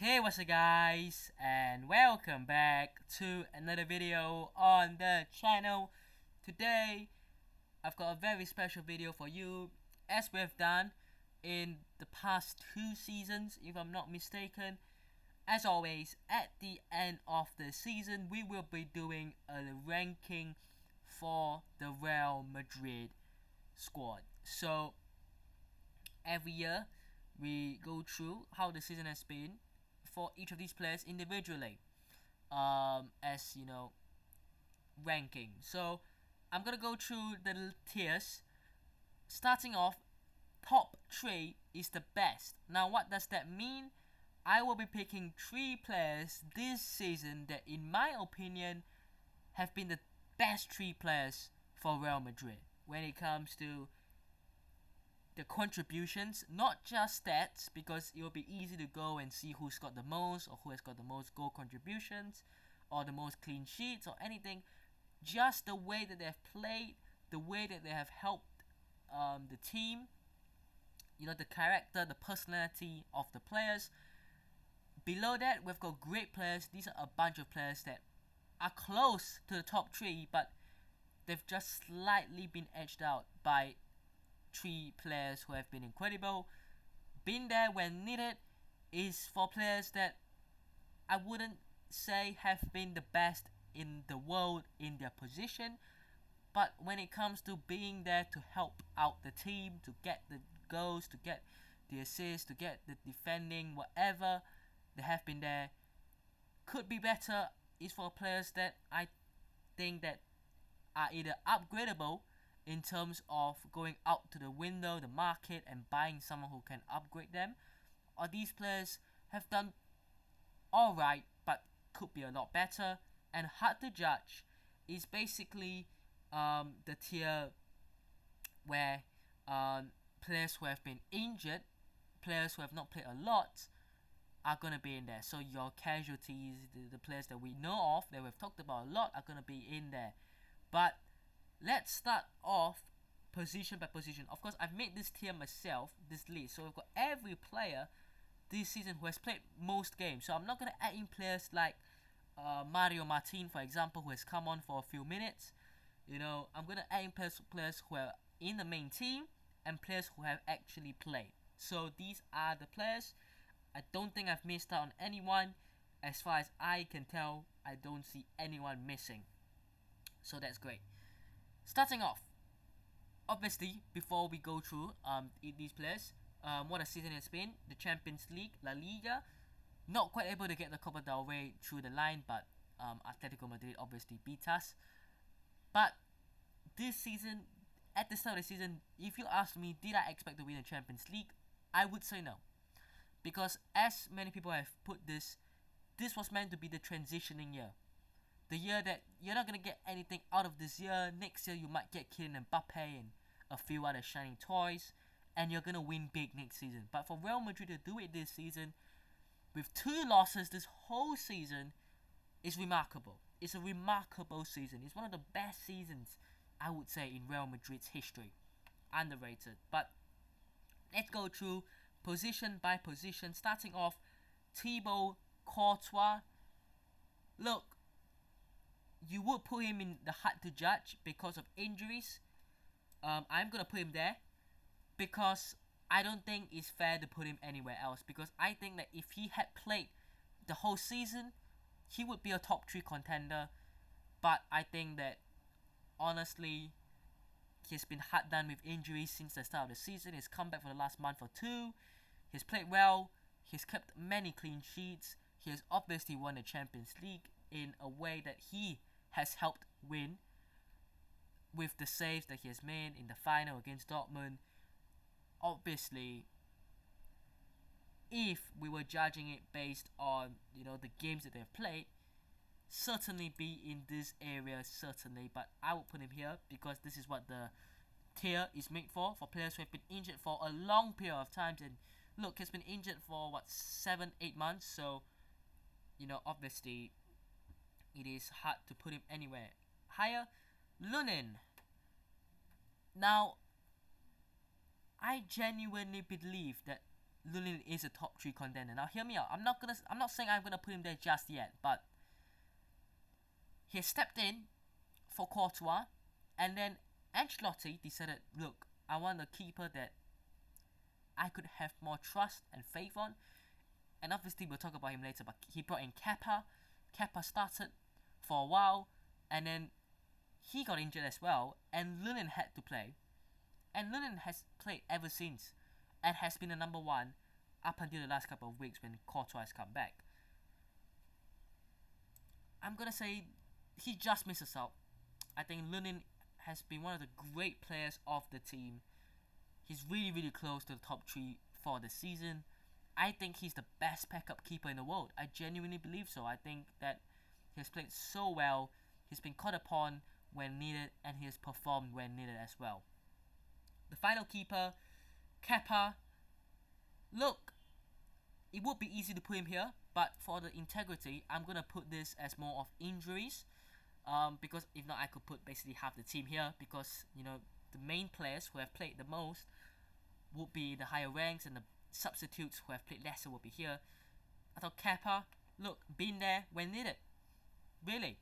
Hey, what's up guys, and welcome back to another video on the channel. Today I've got a very special video for you, as we've done in the past 2 seasons if I'm not mistaken. As always, at the end of the season we will be doing a ranking for the Real Madrid squad. So every year we go through how the season has been for each of these players individually, as you know, ranking. So I'm gonna go through the tiers. Starting off, top 3 is the best. Now what does that mean? I will be picking 3 players this season that in my opinion have been the best 3 players for Real Madrid when it comes to the contributions, not just stats, because it will be easy to go and see who's got the most or who has got the most goal contributions or the most clean sheets or anything. Just the way that they have played, the way that they have helped the team, the character, the personality of the players. Below that, we've got great players. These are a bunch of players that are close to the top 3, but they've just slightly been edged out by 3 players who have been incredible, been there when needed. Is for players that I wouldn't say have been the best in the world in their position, but when it comes to being there to help out the team, to get the goals, to get the assists, to get the defending, whatever, they have been there. Could be better is for players that I think that are either upgradable in terms of going out to the window, the market, and buying someone who can upgrade them, or these players have done alright but could be a lot better. And hard to judge is basically the tier where players who have been injured, players who have not played a lot, are gonna be in there. So your casualties, the players that we know of, that we've talked about a lot, are gonna be in there. But let's start off position by position. Of course, I've made this tier myself, this list. So we've got every player this season who has played most games. So I'm not going to add in players like Mario Martin, for example, who has come on for a few minutes. I'm going to add in players who are in the main team and players who have actually played. So these are the players. I don't think I've missed out on anyone. As far as I can tell, I don't see anyone missing. So that's great. Starting off, obviously, before we go through these players, what a season it's been. The Champions League, La Liga, not quite able to get the Copa del Rey through the line, but Atletico Madrid obviously beat us. But this season, at the start of the season, if you asked me, did I expect to win the Champions League? I would say no. Because as many people have put this was meant to be the transitioning year. The year that you're not going to get anything out of this year. Next year you might get Kylian Mbappe and a few other shining toys, and you're going to win big next season. But for Real Madrid to do it this season with 2 losses this whole season is remarkable. It's a remarkable season. It's one of the best seasons, I would say, in Real Madrid's history. Underrated. But let's go through position by position, starting off Thibaut Courtois. Look, you would put him in the hard to judge because of injuries. I'm gonna put him there because I don't think it's fair to put him anywhere else, because I think that if he had played the whole season, he would be a top 3 contender. But I think that honestly, he's been hard done with injuries since the start of the season. He's come back for the last month or 2. He's played well. He's kept many clean sheets. He has obviously won the Champions League in a way that he has helped win, with the saves that he has made in the final against Dortmund. Obviously, if we were judging it based on the games that they've played, certainly be in this area, certainly. But I would put him here because this is what the tier is made for players who have been injured for a long period of time. And look, he's been injured for 7-8 months, so obviously it is hard to put him anywhere higher. Lunin. Now, I genuinely believe that Lunin is a top 3 contender. Now hear me out. I'm not saying I'm gonna put him there just yet, but he stepped in for Courtois, and then Ancelotti decided, look, I want a keeper that I could have more trust and faith on. And obviously we'll talk about him later, but he brought in Kepa. Kepa started for a while, and then he got injured as well, and Lunin had to play. And Lunin has played ever since, and has been the number 1 up until the last couple of weeks when Courtois has come back. I'm gonna say he just misses out. I think Lunin has been one of the great players of the team. He's really close to the top 3 for the season. I think he's the best backup keeper in the world. I genuinely believe so. I think that he has played so well. He's been called upon when needed, and he has performed when needed as well. The final keeper, Kepa. Look, it would be easy to put him here, but for the integrity, I'm gonna put this as more of injuries. Because if not, I could put basically half the team here, because the main players who have played the most would be the higher ranks, and the substitutes who have played lesser will be here. I thought Kepa, look, been there when needed. Really,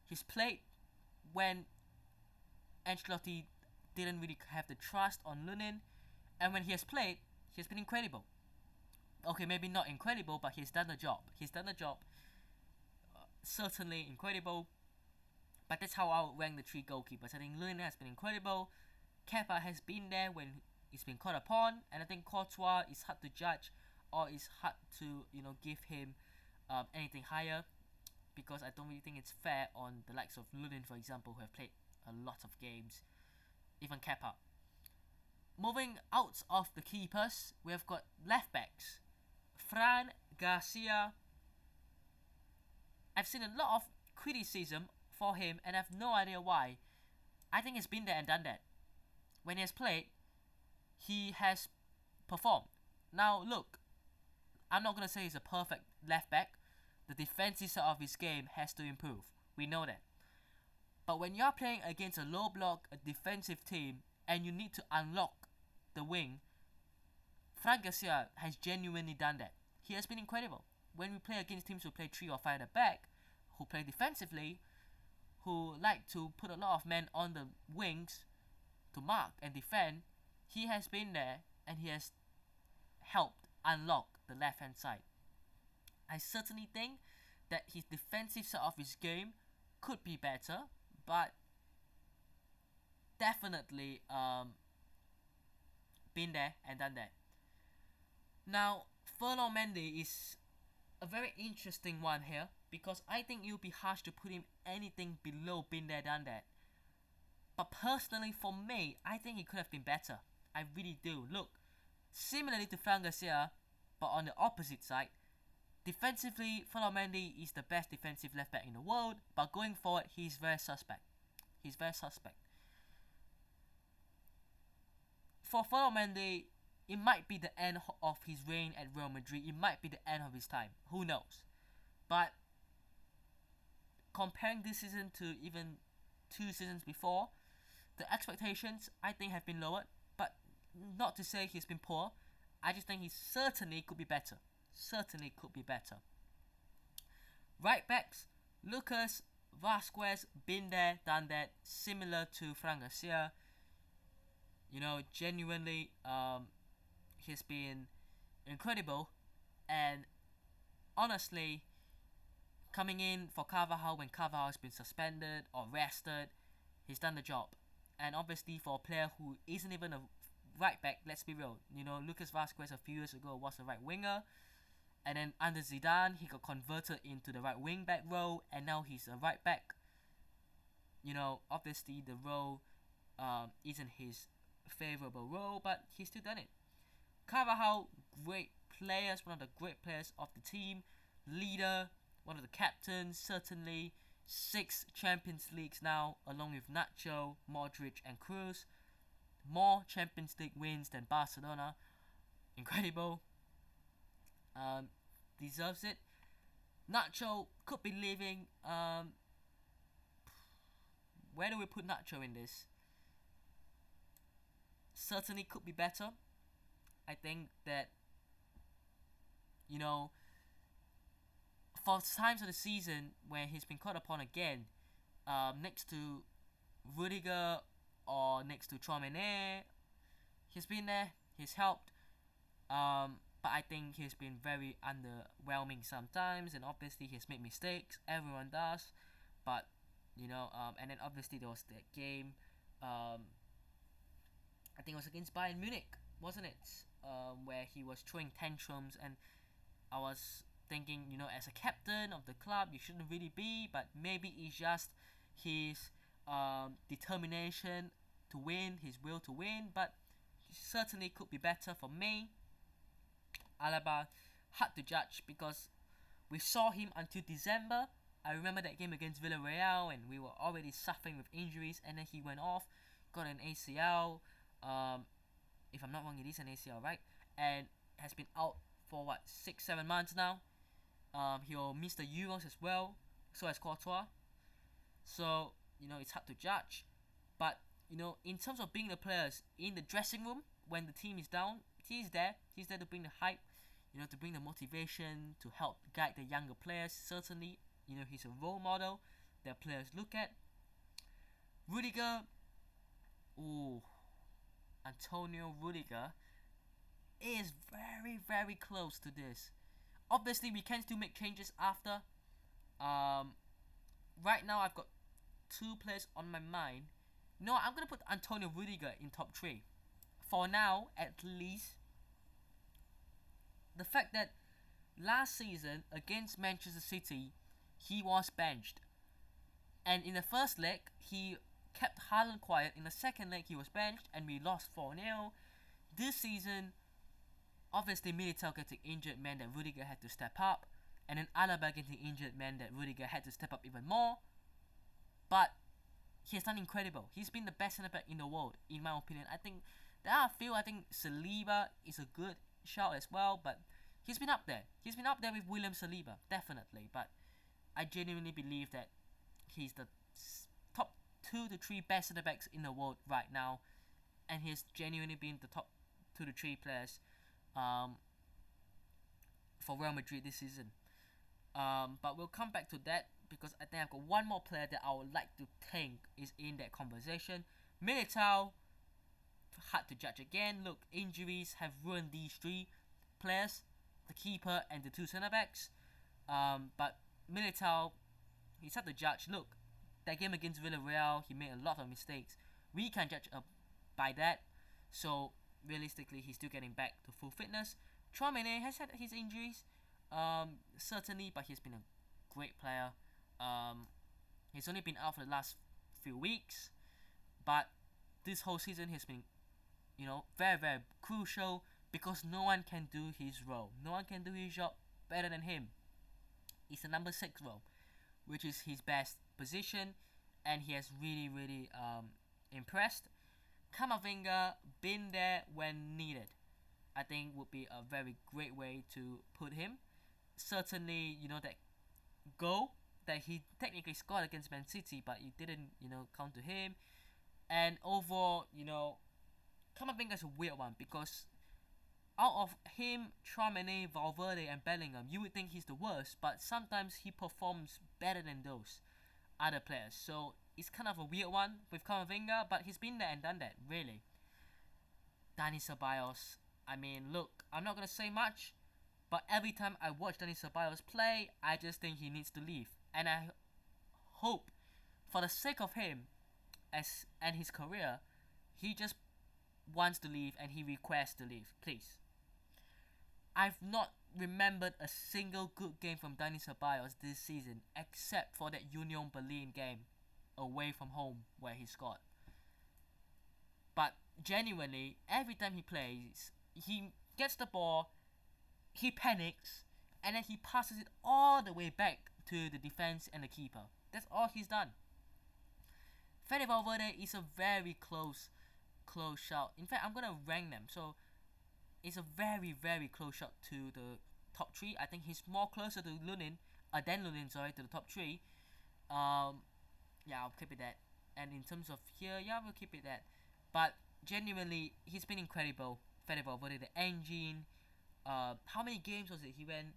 he's played when Ancelotti didn't really have the trust on Lunin, and when he has played, he has been incredible. Okay, maybe not incredible, but he's done the job. Certainly incredible. But that's how I'll rank the 3 goalkeepers. I think Lunin has been incredible. Kepa has been there when he's been called upon, and I think Courtois is hard to judge, or is hard to give him anything higher, because I don't really think it's fair on the likes of Lunin, for example, who have played a lot of games. Even Kepa. Moving out of the keepers, we have got left backs. Fran Garcia. I've seen a lot of criticism for him, and I have no idea why. I think he's been there and done that. When he has played, he has performed. Now look, I'm not going to say he's a perfect left back. The defensive side of his game has to improve. We know that. But when you're playing against a low block, a defensive team, and you need to unlock the wing, Fran Garcia has genuinely done that. He has been incredible. When we play against teams who play 3 or 5 at the back, who play defensively, who like to put a lot of men on the wings to mark and defend, he has been there, and he has helped unlock the left hand side. I certainly think that his defensive side of his game could be better, but definitely been there and done that. Now, Ferland Mendy is a very interesting one here, because I think it would be harsh to put him anything below been there, done that. But personally, for me, I think he could have been better. I really do. Look, similarly to Fran Garcia, but on the opposite side, defensively, Ferland Mendy is the best defensive left back in the world, but going forward, he's very suspect. For Ferland Mendy, it might be the end of his reign at Real Madrid. It might be the end of his time. Who knows? But comparing this season to even 2 seasons before, the expectations, I think, have been lowered. But not to say he's been poor. I just think he certainly could be better. Right backs, Lucas Vazquez, been there, done that, similar to Fran Garcia. Genuinely, he's been incredible, and honestly, coming in for Carvajal when Carvajal has been suspended or rested, he's done the job. And obviously, for a player who isn't even a right back, let's be real, Lucas Vazquez a few years ago was a right winger, and then under Zidane, he got converted into the right wing back role, and now he's a right back. Obviously the role isn't his favorable role, but he's still done it. Carvajal, great players, one of the great players of the team, leader, one of the captains, certainly. 6 Champions Leagues now, along with Nacho, Modric and Kroos. More Champions League wins than Barcelona. Incredible. Deserves it. Nacho could be leaving. Where do we put Nacho in this? Certainly could be better. I think that, you know, for times of the season where he's been called upon again, next to Rudiger or next to Chouameni, he's been there, he's helped. But I think he's been very underwhelming sometimes, and obviously he's made mistakes. Everyone does, but and then obviously there was that game. I think it was against Bayern Munich, wasn't it? Where he was throwing tantrums, and I was thinking, as a captain of the club, you shouldn't really be, but maybe it's just his determination to win, his will to win, but he certainly could be better for me. Alaba, hard to judge because we saw him until December. I remember that game against Villarreal, and we were already suffering with injuries, and then he went off, got an ACL. If I'm not wrong, it is an ACL, right? And has been out for 6-7 months now. He'll miss the Euros as well, so has Courtois. So it's hard to judge, but in terms of being the players in the dressing room when the team is down, he's there to bring the hype, to bring the motivation, to help guide the younger players. Certainly, he's a role model that players look at. Rudiger, Antonio Rudiger is very, very close to this. Obviously, we can still make changes after. Right now, I've got 2 players on my mind. No, I'm gonna put Antonio Rudiger in top 3. For now, at least. The fact that last season against Manchester City, he was benched, and in the first leg he kept Haaland quiet. In the second leg he was benched, and we lost 4-0. This season, obviously Militao getting injured meant that Rudiger had to step up, and then Alaba getting injured meant that Rudiger had to step up even more. But he has done incredible. He's been the best centre back in the world, in my opinion. I think there are a few. I think Saliba is a good shout as well, but he's been up there. He's been up there with William Saliba, definitely. But I genuinely believe that he's the top 2 to 3 best centre backs in the world right now, and he's genuinely been the top 2 to 3 players for Real Madrid this season. But we'll come back to that because I think I've got one more player that I would like to think is in that conversation. Militao, hard to judge again. Look, injuries have ruined these 3 players, the keeper and the 2 centre backs. But Militao, he's hard to judge. Look, that game against Villarreal, he made a lot of mistakes. We can judge by that. So realistically, he's still getting back to full fitness. Chouameni has had his injuries, certainly, but he's been a great player. He's only been out for the last few weeks, but this whole season has been, very, very crucial because no one can do his role. No one can do his job better than him. It's the number 6 role, which is his best position, and he has really, really impressed. Camavinga, been there when needed, I think would be a very great way to put him. Certainly, that goal that he technically scored against Man City, but it didn't, count to him. And overall, Camavinga is a weird one because out of him, Chouameni, Valverde, and Bellingham, you would think he's the worst, but sometimes he performs better than those other players. So it's kind of a weird one with Camavinga, but he's been there and done that, really. Dani Ceballos, I mean, look, I'm not going to say much, but every time I watch Dani Ceballos play, I just think he needs to leave. And I hope, for the sake of him and his career, he just wants to leave and he requests to leave, please. I've not remembered a single good game from Dani Ceballos this season except for that Union Berlin game away from home where he scored. But genuinely, every time he plays, he gets the ball, he panics, and then he passes it all the way back to the defense and the keeper. That's all he's done. Fede Valverde is a very close shout. In fact, I'm gonna rank them. So it's a very, very close shout to the top 3. I think he's more closer to Lunin, to the top 3. Yeah, I'll keep it that. And in terms of here, yeah, we'll keep it that. But genuinely, he's been incredible incredible avoided the engine. How many games was it? He went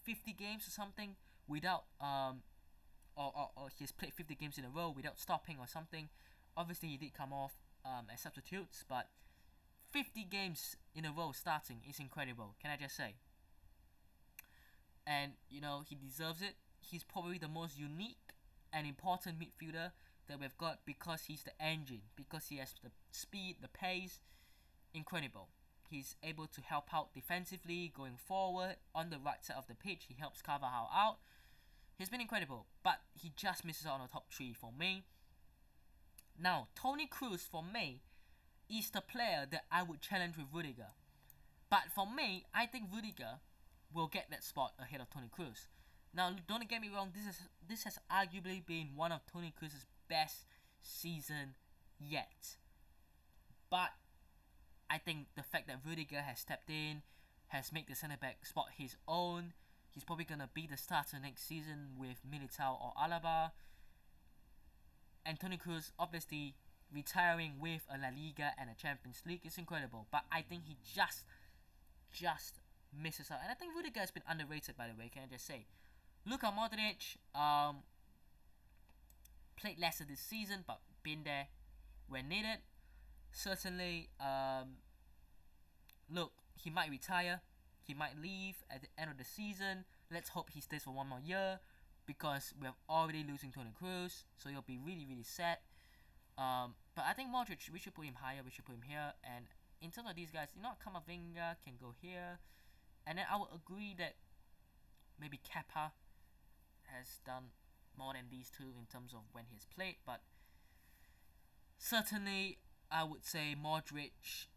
50 games or something without or he's played 50 games in a row without stopping or something. Obviously, he did come off as substitutes, but 50 games in a row starting is incredible. Can I just say? And he deserves it. He's probably the most unique and important midfielder that we've got because he's the engine, because he has the speed, the pace. Incredible. He's able to help out defensively, going forward on the right side of the pitch. He helps Carvajal out. He's been incredible, but he just misses out on the top 3 for me. Now, Toni Kroos for me is the player that I would challenge with Rudiger. But for me, I think Rudiger will get that spot ahead of Toni Kroos. Now, don't get me wrong, this has arguably been one of Toni Kroos' best season yet. But I think the fact that Rudiger has stepped in, has made the centre-back spot his own. He's probably going to be the starter next season with Militao or Alaba. And Toni Kroos obviously retiring with a La Liga and a Champions League is incredible. But I think he just misses out. And I think Rudiger has been underrated, by the way, can I just say. Luka Modric played lesser this season, but been there when needed. Certainly, look, he might retire, he might leave at the end of the season. Let's hope he stays for one more year, because we're already losing Toni Kroos, so it'll be really, really sad. But I think Modric, we should put him higher, we should put him here. And in terms of these guys, Camavinga can go here. And then I would agree that maybe Kepa has done more than these two in terms of when he's played, but certainly I would say Modric,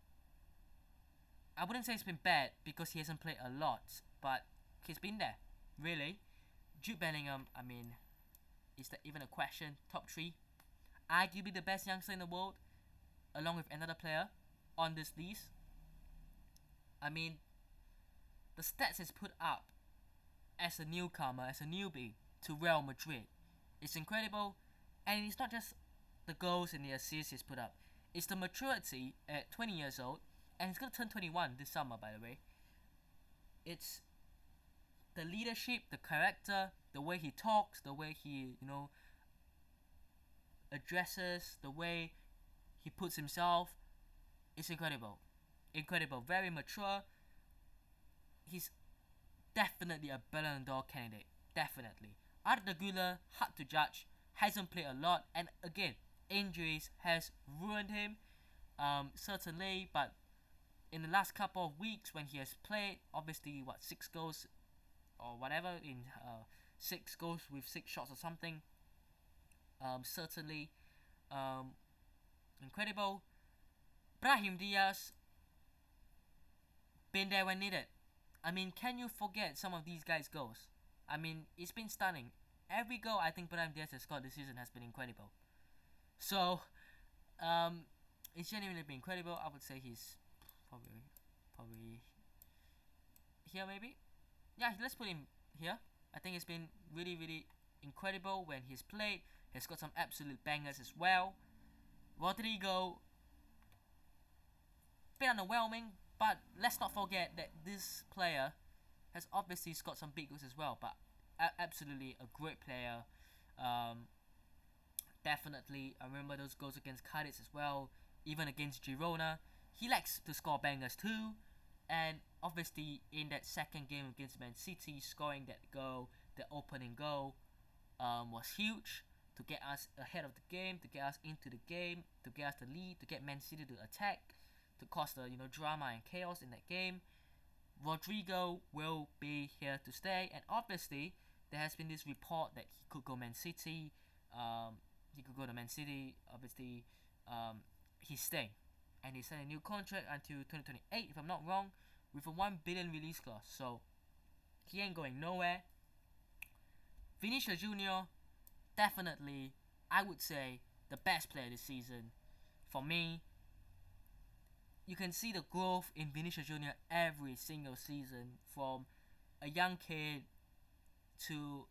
I wouldn't say it's been bad because he hasn't played a lot, but he's been there, really. Jude Bellingham, I mean, is that even a question? Top 3, arguably the best youngster in the world, along with another player on this list. I mean, the stats he's put up as a newcomer, as a newbie to Real Madrid, it's incredible. And it's not just the goals and the assists he's put up, it's the maturity at 20 years old, and he's going to turn 21 this summer, by the way. It's the leadership, the character, the way he talks, the way he, addresses, the way he puts himself. It's incredible. Incredible. Very mature. He's definitely a Ballon d'Or candidate. Definitely. Arda Güler, hard to judge. Hasn't played a lot. And again, injuries has ruined him. Certainly. But in the last couple of weeks when he has played, obviously, 6 goals or whatever, in 6 goals with 6 shots or something. Certainly incredible. Brahim Diaz, been there when needed. I mean, can you forget some of these guys' goals? I mean, it's been stunning. Every goal I think Brahim Diaz has scored this season has been incredible. So, it's genuinely been incredible. I would say he's probably here, maybe. Yeah, let's put him here. I think it's been really, really incredible when he's played. He's got some absolute bangers as well. Rodrigo, bit underwhelming, but let's not forget that this player has obviously scored some big goals as well. But absolutely a great player. Definitely, I remember those goals against Cadiz as well, even against Girona. He likes to score bangers too, and obviously in that second game against Man City, scoring that goal, the opening goal, was huge to get us ahead of the game, to get us into the game, to get us the lead, to get Man City to attack, to cause the drama and chaos in that game. Rodrigo will be here to stay, and obviously there has been this report that he could go Man City. He could go to Man City. Obviously, he's staying, and he signed a new contract until 2028, if I'm not wrong, with a 1 billion release clause. So he ain't going nowhere. Vinicius Junior, definitely, I would say, the best player this season. For me, you can see the growth in Vinicius Junior every single season, from a young kid to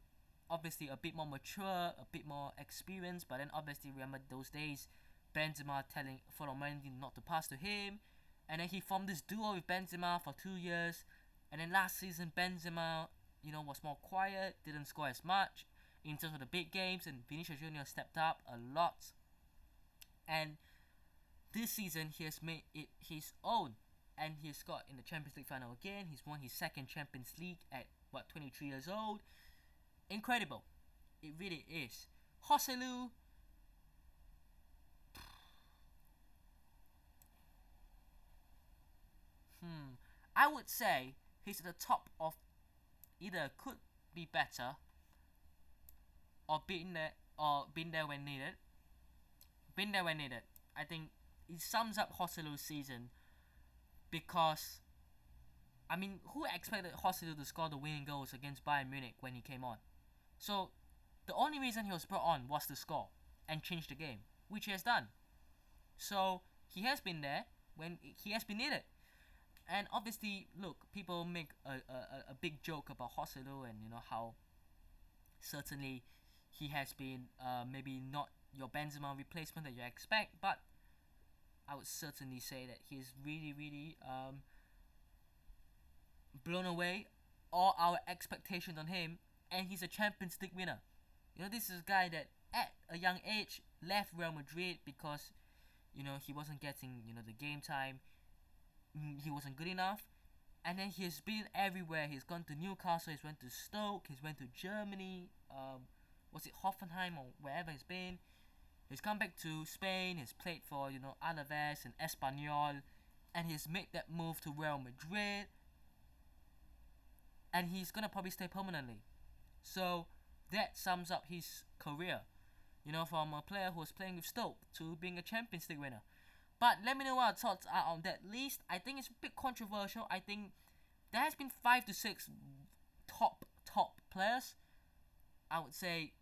obviously a bit more mature, a bit more experienced. But then obviously remember those days, Benzema telling Florentino not to pass to him, And then he formed this duo with Benzema for 2 years. And then last season, Benzema, was more quiet, didn't score as much in terms of the big games, and Vinicius Junior stepped up a lot. And this season, he has made it his own, and he's got in the Champions League final again. He's won his second Champions League at 23 years old. Incredible, it really is. Joselu, I would say he's at the top of either could be better or been there when needed. Been there when needed. I think it sums up Joselu's season because who expected Joselu to score the winning goals against Bayern Munich when he came on? So the only reason he was brought on was to score and change the game, which he has done. So he has been there when he has been needed. And obviously, look, people make a big joke about Joselu and how certainly he has been maybe not your Benzema replacement that you expect, but I would certainly say that he's really blown away all our expectations on him, and he's a Champions League winner. This is a guy that at a young age left Real Madrid because he wasn't getting the game time. He wasn't good enough, and then he's been everywhere. He's gone to Newcastle, he's went to Stoke, he's went to Germany, was it Hoffenheim or wherever he's been. He's come back to Spain, he's played for Alaves and Espanyol, and he's made that move to Real Madrid, and he's gonna probably stay permanently. So that sums up his career, from a player who was playing with Stoke to being a Champions League winner. But let me know what your thoughts are on that list. I think it's a bit controversial. I think there has been 5 to 6 top players. I would say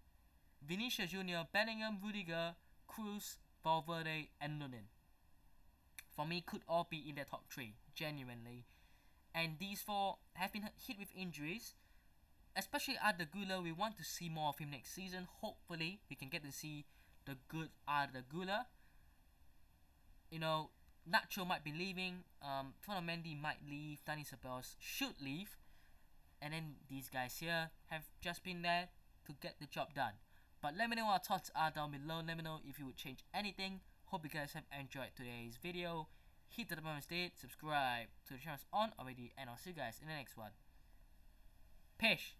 Vinicius Junior, Bellingham, Rudiger, Cruz, Valverde, and Lunin. For me, could all be in the top 3, genuinely. And these 4 have been hit with injuries. Especially Arda Güler, we want to see more of him next season. Hopefully, we can get to see the good Arda Güler. Nacho might be leaving, Tono Mendy might leave, Dani Ceballos should leave, and then these guys here have just been there to get the job done. But let me know what your thoughts are down below. Let me know if you would change anything. Hope you guys have enjoyed today's video. Hit the button instead, subscribe to the channel on already, and I'll see you guys in the next one. Peace.